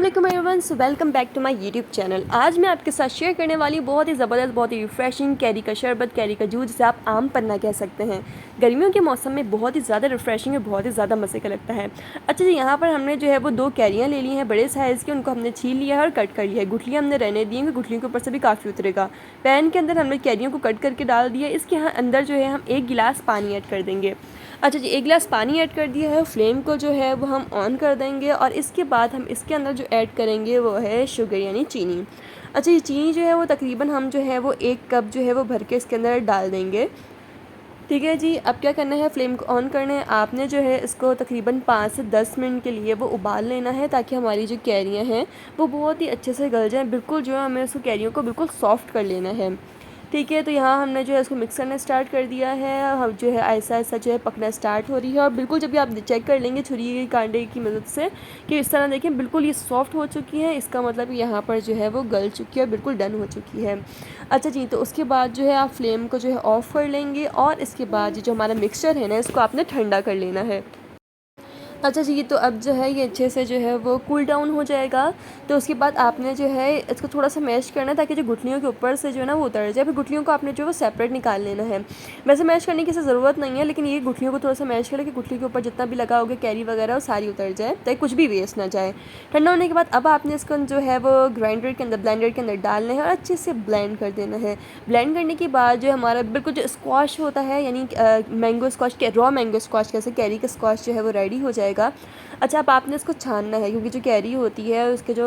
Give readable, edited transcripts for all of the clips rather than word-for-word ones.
अस्सलाम वालेकुम everyone, so welcome back to my YouTube channel. आज मैं आपके साथ शेयर करने वाली बहुत ही ज़बरदस्त, बहुत ही रिफ़्रेशिंग कैरी का शरबत, कैरी का जूस, जिसे आप आम पन्ना कह सकते हैं। गर्मियों के मौसम में बहुत ही ज़्यादा रिफ़्रेशिंग और बहुत ही ज़्यादा मज़े का लगता है। अच्छा जी, यहाँ पर हमने जो है वो 2 कैरियाँ ले ली हैं बड़े साइज़ की, उनको हमने छील लिया है और कट कर लिया है। गुठलियाँ हमने रहने दी हैं कि गुठलियों के ऊपर से भी काफ़ी उतरेगा। पैन के अंदर हमने कैरियों को कट करके डाल दिया। इसके अंदर जो है हम 1 गिलास पानी ऐड कर देंगे। अच्छा जी, 1 गिलास पानी ऐड कर दिया है। फ्लेम को जो है वो हम ऑन कर देंगे और इसके बाद हम इसके अंदर जो ऐड करेंगे वो है शुगर यानी चीनी। अच्छा, ये चीनी जो है वो तकरीबन हम जो है वो 1 कप जो है वो भर के इसके अंदर डाल देंगे। ठीक है जी, अब क्या करना है, फ्लेम को ऑन करना है। आपने जो है इसको तकरीबन 5 से 10 मिनट के लिए वो उबाल लेना है, ताकि हमारी जो कैरियाँ हैं वो बहुत ही अच्छे से गल जाएँ। बिल्कुल जो है हमें उसको कैरियों को बिल्कुल सॉफ्ट कर लेना है। ठीक है, तो यहाँ हमने जो है इसको मिक्स करना स्टार्ट कर दिया है। हम जो है ऐसा ऐसा जो है पकना स्टार्ट हो रही है और बिल्कुल जब भी आप चेक कर लेंगे छुरी के कांटे की मदद से कि इस तरह देखें बिल्कुल ये सॉफ्ट हो चुकी है, इसका मतलब यहाँ पर जो है वो गल चुकी है, बिल्कुल डन हो चुकी है। अच्छा जी, तो उसके बाद जो है आप फ्लेम को जो है ऑफ़ कर लेंगे और इसके बाद जो हमारा मिक्सचर है ना, इसको आपने ठंडा कर लेना है। अच्छा जी, तो अब जो है ये अच्छे से जो है वो कूल डाउन हो जाएगा। तो उसके बाद आपने जो है इसको थोड़ा सा मैश करना है, ताकि जो गुठलियों के ऊपर से जो है ना वो उतर जाए। फिर गुठलियों को आपने जो है वो सेपरेट निकाल लेना है। वैसे मैश करने की ज़रूरत नहीं है, लेकिन ये गुठलियों को थोड़ा सा मैश करें कि गुठली के ऊपर जितना भी लगा होगा कैरी वगैरह वो सारी उतर जाए, ताकि कुछ भी वेस्ट ना जाए। ठंडा होने के बाद अब आपने इसको जो है वो ब्लेंडर के अंदर डालना है और अच्छे से ब्लेंड कर देना है। ब्लेंड करने के बाद जो हमारा बिल्कुल जो स्क्वाश होता है, यानी मैंगो स्क्वाश के रॉ मैंगो स्क्वाश कैसे कैरी का स्क्वाश जो है वो रेडी हो जाएगा। अच्छा, अब आपने इसको छानना है, क्योंकि जो कैरी होती है उसके जो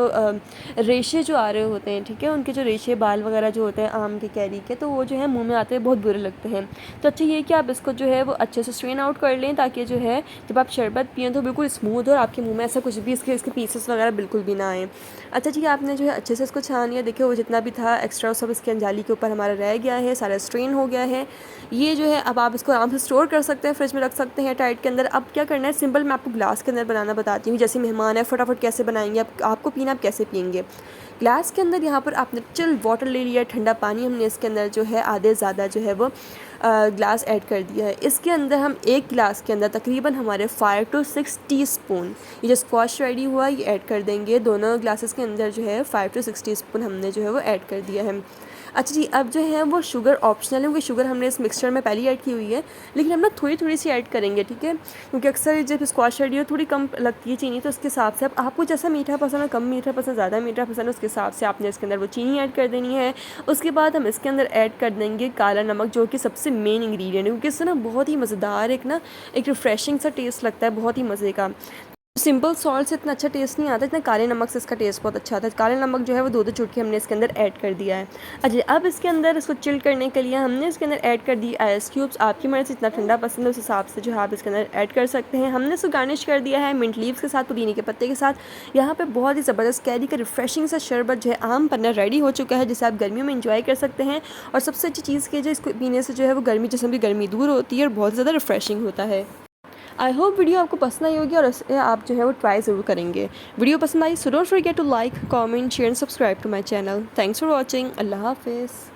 रेशे जो आ रहे होते हैं, ठीक है, उनके जो रेशे बाल वगैरह जो होते हैं आम के कैरी के, तो वो जो है मुंह में आते हैं बहुत बुरे लगते हैं। तो अच्छा ये कि आप इसको जो है वो अच्छे से स्ट्रेन आउट कर लें, ताकि जो है जब आप शरबत पिएँ तो बिल्कुल स्मूथ और आपके मुँह में ऐसा कुछ भी इसके पीसेस वगैरह बिल्कुल भी ना आए। अच्छा जी, आपने जो है अच्छे से इसको छान लिया। देखिए वो जितना भी था एक्स्ट्रा सब इसके अंजाली के ऊपर हमारा रह गया है, सारा स्ट्रेन हो गया है। ये जो है अब आप इसको आराम से स्टोर कर सकते हैं, फ्रिज में रख सकते हैं टाइट के अंदर। अब क्या करना है, सिंपल मैं आपको ग्लास के अंदर बनाना बताती हूँ। जैसे मेहमान है, फटाफट कैसे बनाएंगे, आपको पीना आप कैसे पियेंगे। ग्लास के अंदर यहाँ पर आपने चिल वाटर ले लिया, ठंडा पानी हमने इसके अंदर जो है आधे ज़्यादा जो है वो ग्लास ऐड कर दिया है। इसके अंदर हम 1 गिलास के अंदर तकरीबन हमारे 5 to 6 टीस्पून ये जो स्क्वाश रेडी हुआ ये ऐड कर देंगे। दोनों ग्लासेस के अंदर जो है 5 to 6 टीस्पून हमने जो है वो ऐड कर दिया है। अच्छा जी, अब जो है वो शुगर ऑप्शनल है, क्योंकि शुगर हमने इस मिक्सचर में पहले ही ऐड की हुई है, लेकिन हम ना थोड़ी थोड़ी सी ऐड करेंगे, ठीक है, क्योंकि अक्सर जब स्क्वाश रेडी हो थोड़ी कम लगती है चीनी, तो उसके हिसाब से अब आपको जैसा मीठा पसंद है, कम मीठा पसंद, ज़्यादा मीठा पसंद है, उसके हिसाब से आपने इसके अंदर वो चीनी ऐड कर देनी है। उसके बाद हम इसके अंदर ऐड कर देंगे काला नमक, जो कि सबसे मेन इंग्रेडिएंट है, क्योंकि इससे ना बहुत ही मज़ेदार एक रिफ़्रेशिंग सा टेस्ट लगता है, बहुत ही मज़े का। सिंपल सॉल्ट से इतना अच्छा टेस्ट नहीं आता, इतना काले नमक से इसका टेस्ट बहुत अच्छा आता है। काले नमक जो है वो 2-2 चुटकी हमने इसके अंदर ऐड कर दिया है। अच्छा, अब इसके अंदर इसको चिल करने के लिए हमने इसके अंदर ऐड कर दी आइस क्यूब्स। आपकी मर्ज़ी से जितना ठंडा पसंद है उस हिसाब से जो है आप इसके अंदर ऐड कर सकते हैं। हमने इसको गार्निश कर दिया है मिंट लीव्स के साथ, पुदीने के पत्ते के साथ। यहाँ पर बहुत ही ज़बरदस्त कैरी का रिफ्रेशिंग सा शरबत जो है आम पन्ना रेडी हो चुका है, जिसे आप गर्मियों में इंजॉय कर सकते हैं। और सबसे अच्छी चीज़ की जो इसको पीने से जो है वो गर्मी, जिसम की गर्मी दूर होती है और बहुत ज़्यादा रिफ्रेशिंग होता है। आई होप वीडियो आपको पसंद आई होगी और इसे आप जो है वो ट्राई ज़रूर करेंगे। वीडियो पसंद आई so don't forget to like, comment, share and subscribe to my channel. Thanks for watching. अल्लाह हाफिज़।